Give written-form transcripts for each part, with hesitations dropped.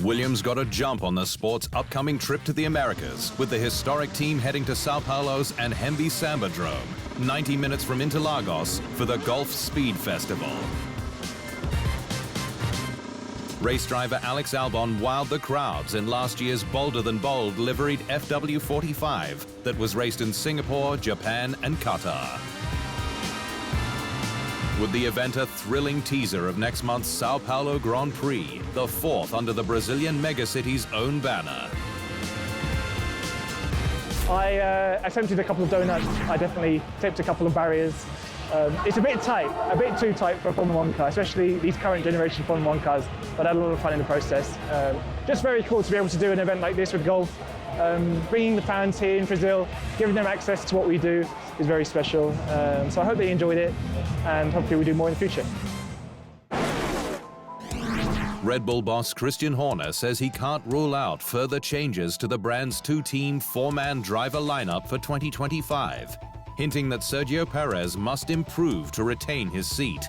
Williams got a jump on the sport's upcoming trip to the Americas, with the historic team heading to Sao Paulo's Anhembi Sambadrome, 90 minutes from Interlagos, for the Golf Speed Festival. Race driver Alex Albon wowed the crowds in last year's bolder-than-bold liveried FW45 that was raced in Singapore, Japan and Qatar. With the event a thrilling teaser of next month's Sao Paulo Grand Prix, the fourth under the Brazilian megacity's own banner. I attempted a couple of donuts. I definitely tipped a couple of barriers. It's a bit tight, a bit too tight for a Formula 1 car, especially these current generation Formula 1 cars, but I had a lot of fun in the process. Just very cool to be able to do an event like this with golf. Bringing the fans here in Brazil, giving them access to what we do is very special. So I hope they enjoyed it, and hopefully we do more in the future. Red Bull boss Christian Horner says he can't rule out further changes to the brand's two-team, four-man driver lineup for 2025, hinting that Sergio Perez must improve to retain his seat.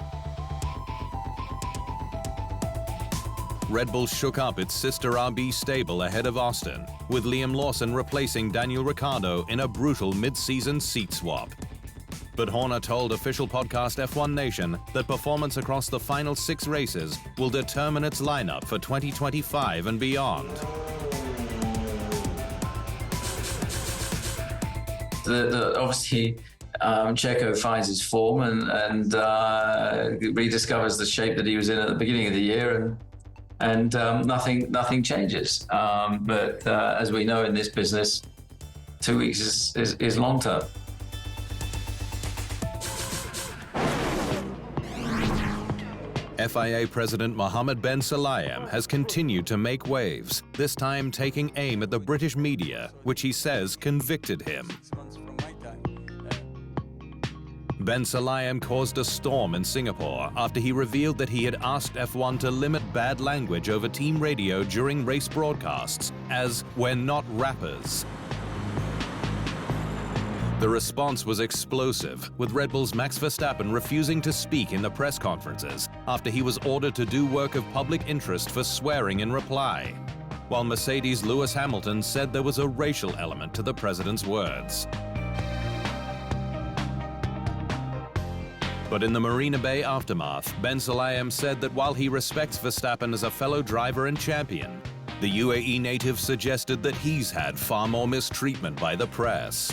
Red Bull shook up its sister RB stable ahead of Aston, with Liam Lawson replacing Daniel Ricciardo in a brutal mid-season seat swap. But Horner told official podcast F1 Nation that performance across the final 6 races will determine its lineup for 2025 and beyond. Obviously, Checo finds his form and rediscovers the shape that he was in at the beginning of the year, and nothing changes. But as we know in this business, 2 weeks is long term. FIA President Mohammed bin Sulayem has continued to make waves, this time taking aim at the British media, which he says convicted him. Ben Sulayem caused a storm in Singapore after he revealed that he had asked F1 to limit bad language over team radio during race broadcasts, as "we're not rappers." The response was explosive, with Red Bull's Max Verstappen refusing to speak in the press conferences after he was ordered to do work of public interest for swearing in reply, while Mercedes' Lewis Hamilton said there was a racial element to the president's words. But in the Marina Bay aftermath, Ben Sulayem said that while he respects Verstappen as a fellow driver and champion, the UAE native suggested that he's had far more mistreatment by the press.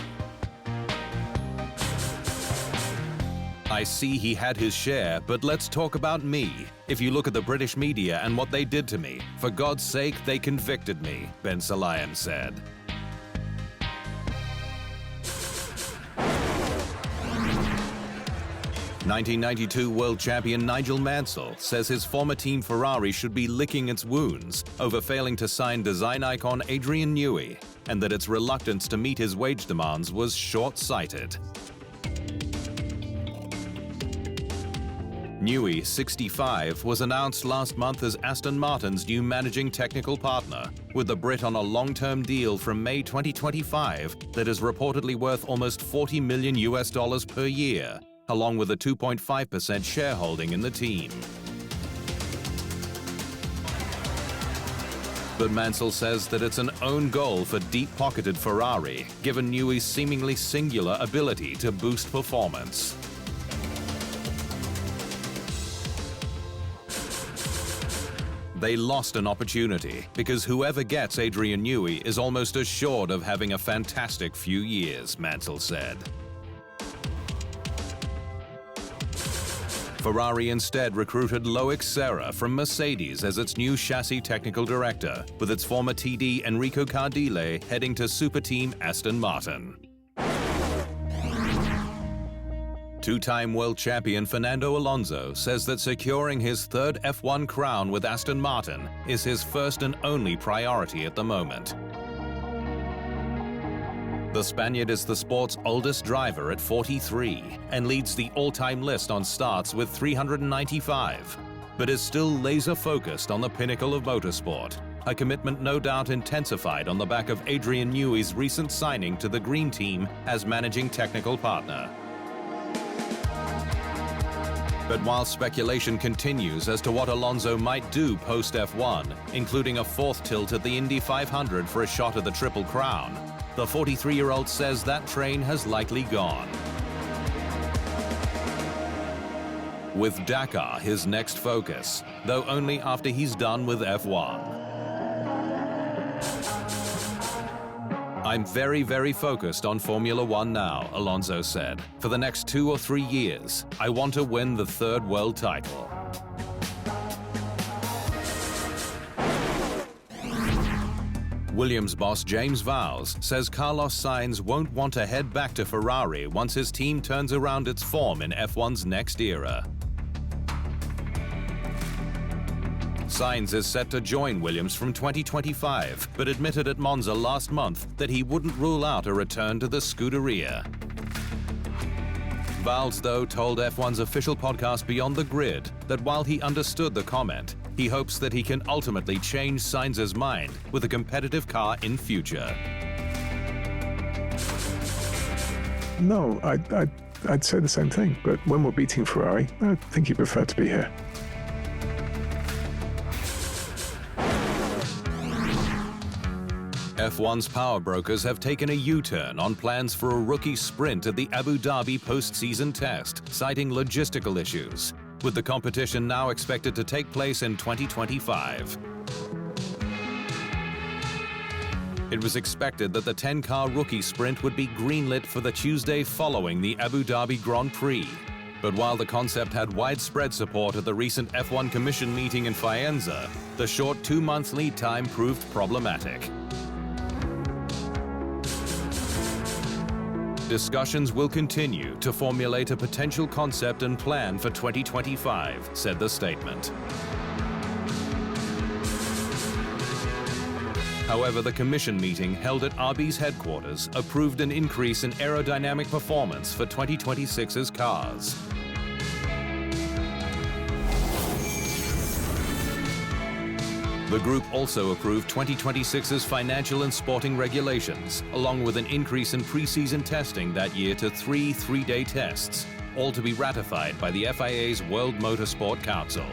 "I see he had his share, but let's talk about me. If you look at the British media and what they did to me, for God's sake, they convicted me," Ben Sulayem said. '92 world champion Nigel Mansell says his former team Ferrari should be licking its wounds over failing to sign design icon Adrian Newey, and that its reluctance to meet his wage demands was short-sighted. Newey, 65, was announced last month as Aston Martin's new managing technical partner, with the Brit on a long-term deal from May 2025 that is reportedly worth almost $40 million per year, along with a 2.5% shareholding in the team. But Mansell says that it's an own goal for deep-pocketed Ferrari, given Newey's seemingly singular ability to boost performance. They lost an opportunity because whoever gets Adrian Newey is almost assured of having a fantastic few years, Mansell said. Ferrari instead recruited Loic Serra from Mercedes as its new chassis technical director, with its former TD Enrico Cardile heading to super team Aston Martin. Two-time world champion Fernando Alonso says that securing his third F1 crown with Aston Martin is his first and only priority at the moment. The Spaniard is the sport's oldest driver at 43 and leads the all-time list on starts with 395, but is still laser-focused on the pinnacle of motorsport, a commitment no doubt intensified on the back of Adrian Newey's recent signing to the Green Team as managing technical partner. But while speculation continues as to what Alonso might do post F1, including a fourth tilt at the Indy 500 for a shot at the Triple Crown, the 43-year-old says that train has likely gone. With Dakar his next focus, though only after he's done with F1. I'm very, very focused on Formula One now, Alonso said. For the next 2 or 3 years, I want to win the 3rd world title. Williams boss James Vowles says Carlos Sainz won't want to head back to Ferrari once his team turns around its form in F1's next era. Sainz is set to join Williams from 2025, but admitted at Monza last month that he wouldn't rule out a return to the Scuderia. Vowles, though, told F1's official podcast Beyond the Grid that while he understood the comment, he hopes that he can ultimately change Sainz's mind with a competitive car in future. No, I'd say the same thing, but when we're beating Ferrari, I think he'd prefer to be here. F1's power brokers have taken a U-turn on plans for a rookie sprint at the Abu Dhabi post-season test, citing logistical issues, with the competition now expected to take place in 2025. It was expected that the 10-car rookie sprint would be greenlit for the Tuesday following the Abu Dhabi Grand Prix. But while the concept had widespread support at the recent F1 Commission meeting in Faenza, the short 2-month lead time proved problematic. Discussions will continue to formulate a potential concept and plan for 2025, said the statement. However, the commission meeting held at RB's headquarters approved an increase in aerodynamic performance for 2026's cars. The group also approved 2026's financial and sporting regulations, along with an increase in pre-season testing that year to 3 3-day tests, all to be ratified by the FIA's World Motorsport Council.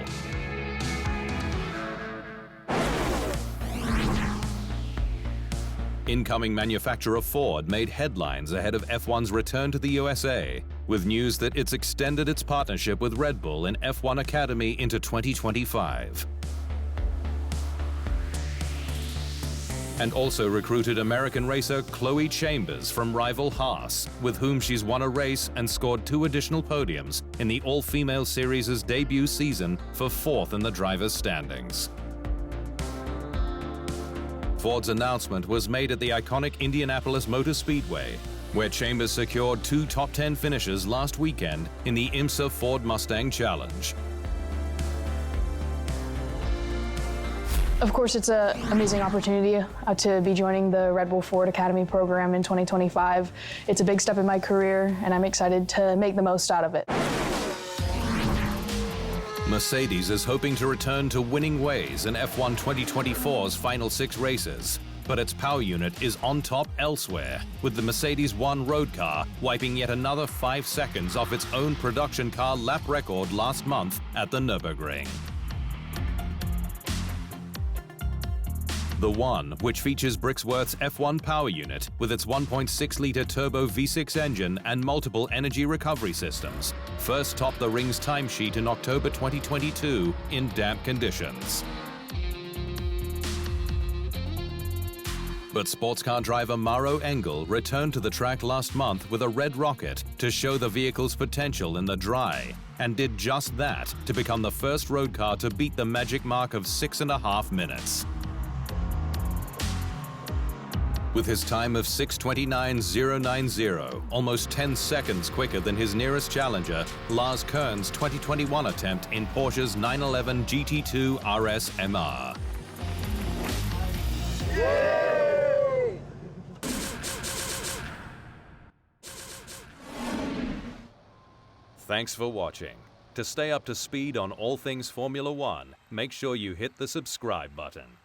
Incoming manufacturer Ford made headlines ahead of F1's return to the USA, with news that it's extended its partnership with Red Bull in F1 Academy into 2025. And also recruited American racer Chloe Chambers from rival Haas, with whom she's won a race and scored 2 additional podiums in the all-female series' debut season for 4th in the drivers' standings. Ford's announcement was made at the iconic Indianapolis Motor Speedway, where Chambers secured 2 top 10 finishes last weekend in the IMSA Ford Mustang Challenge. Of course, it's an amazing opportunity to be joining the Red Bull Ford Academy program in 2025. It's a big step in my career, and I'm excited to make the most out of it. Mercedes is hoping to return to winning ways in F1 2024's final 6 races, but its power unit is on top elsewhere, with the Mercedes 1 road car wiping yet another 5 seconds off its own production car lap record last month at the Nürburgring. The One, which features Brixworth's F1 power unit with its 1.6-litre turbo V6 engine and multiple energy recovery systems, first topped the Ring's timesheet in October 2022 in damp conditions. But sports car driver Maro Engel returned to the track last month with a red rocket to show the vehicle's potential in the dry, and did just that to become the first road car to beat the magic mark of 6.5 minutes. With his time of 6:29.090, almost 10 seconds quicker than his nearest challenger, Lars Kern's 2021 attempt in Porsche's 911 GT2 RS MR. Thanks for watching. To stay up to speed on all things Formula One, make sure you hit the subscribe button.